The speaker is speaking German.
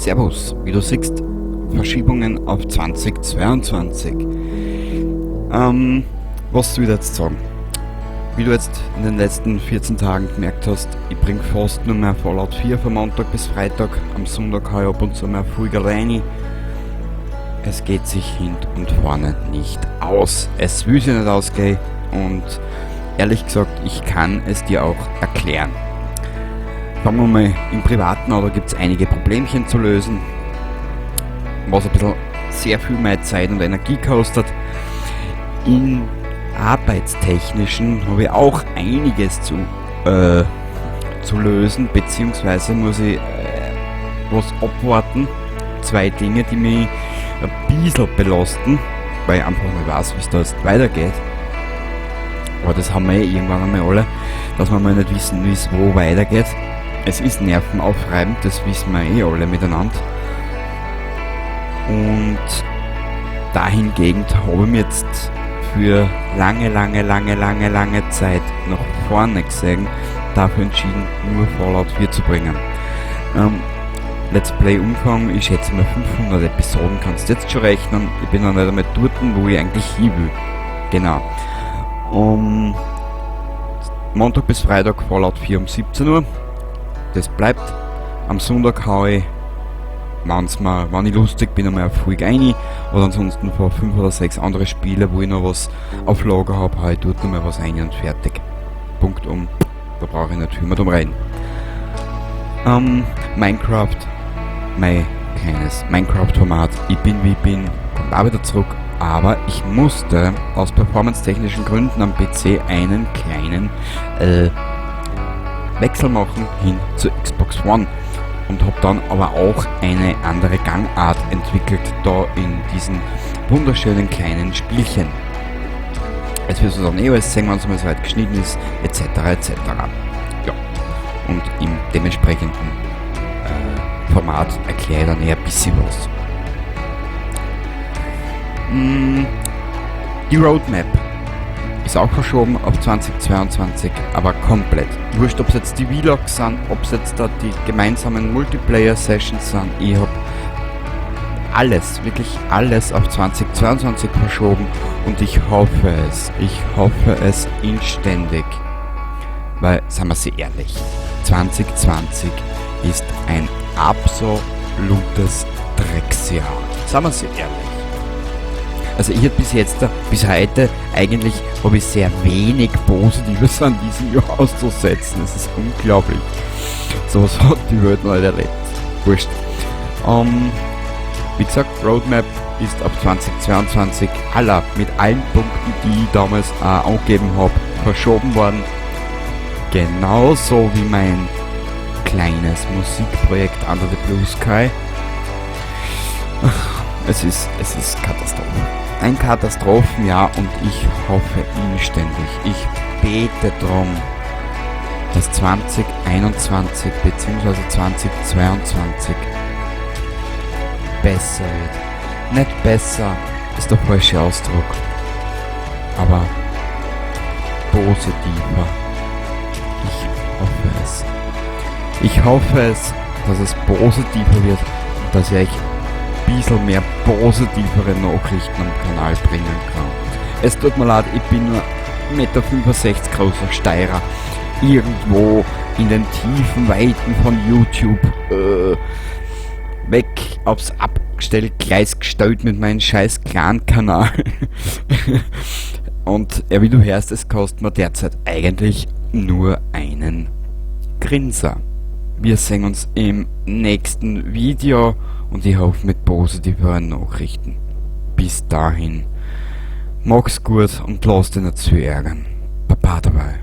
Servus, wie du siehst, Verschiebungen auf 2022. Was soll ich jetzt sagen? Wie du jetzt in den letzten 14 Tagen gemerkt hast, ich bringe fast nur mehr Fallout 4 von Montag bis Freitag. Am Sonntag habe ich ab und zu mehr Folge rein. Es geht sich hinten und vorne nicht aus. Es will sich nicht ausgehen und ehrlich gesagt, ich kann es dir auch erklären. Fangen wir mal im Privaten an, da gibt es einige Problemchen zu lösen, was ein bisschen sehr viel mehr Zeit und Energie kostet. Im Arbeitstechnischen habe ich auch einiges zu lösen, beziehungsweise muss ich was abwarten. Zwei Dinge, die mich ein bisschen belasten, weil ich einfach nicht weiß, wie es da jetzt weitergeht. Aber das haben wir irgendwann einmal alle, dass wir mal nicht wissen, wie es wo weitergeht. Es ist nervenaufreibend, das wissen wir alle miteinander. Und dahingegen habe ich mich jetzt für lange Zeit nach vorne gesehen, dafür entschieden, nur Fallout 4 zu bringen. Let's Play Umfang, ich schätze mal 500 Episoden, kannst du jetzt schon rechnen. Ich bin noch nicht einmal dort, wo ich eigentlich hin will. Genau. Montag bis Freitag Fallout 4 um 17 Uhr. Das bleibt. Am Sonntag haue ich, wenn ich lustig bin, einmal eine Folge rein. Oder ansonsten vor 5 oder 6 andere Spiele, wo ich noch was auf Lager habe, haue ich dort noch mal was rein und fertig. Punkt um. Da brauche ich nicht viel mehr drum reden. Minecraft, mein kleines Minecraft-Format. Ich bin wie ich bin, kommt auch wieder zurück. Aber ich musste aus performance-technischen Gründen am PC einen kleinen Wechsel machen hin zur Xbox One und habe dann aber auch eine andere Gangart entwickelt da in diesen wunderschönen kleinen Spielchen. Jetzt wirst du dann alles sehen, wenn es mal so weit geschnitten ist, etc. Ja, und im dementsprechenden Format erkläre ich dann eher ein bisschen was. Die Roadmap ist auch verschoben auf 2022, aber komplett. Wurscht, ob es jetzt die Vlogs sind, ob es jetzt da die gemeinsamen Multiplayer-Sessions sind. Ich habe alles, wirklich alles auf 2022 verschoben und ich hoffe es inständig. Weil, seien wir sie ehrlich, 2020 ist ein absolutes Drecksjahr. Seien wir sie ehrlich. Also ich habe bis heute, eigentlich habe ich sehr wenig Positives an diesem Jahr auszusetzen. Es ist unglaublich. Sowas hat die Welt noch nicht erlebt. Wurscht. Wie gesagt, Roadmap ist ab 2022 mit allen Punkten, die ich damals angegeben habe, verschoben worden. Genauso wie mein kleines Musikprojekt Under the Blue Sky. Es ist Katastrophe. Ein Katastrophenjahr und ich hoffe inständig, ich bete darum, dass 2021 bzw. 2022 besser wird. Nicht besser ist der falsche Ausdruck, aber positiver. Ich hoffe es, dass es positiver wird und dass ich euch bisschen mehr positivere Nachrichten am Kanal bringen kann. Es tut mir leid, ich bin nur 1,65 Meter großer Steirer. Irgendwo in den tiefen Weiten von YouTube weg aufs Abstellgleis gestellt mit meinem scheiß Clan-Kanal. Und wie du hörst, es kostet mir derzeit eigentlich nur einen Grinser. Wir sehen uns im nächsten Video und ich hoffe mit positiveren Nachrichten. Bis dahin, mach's gut und lass dich nicht zu ärgern. Baba dabei.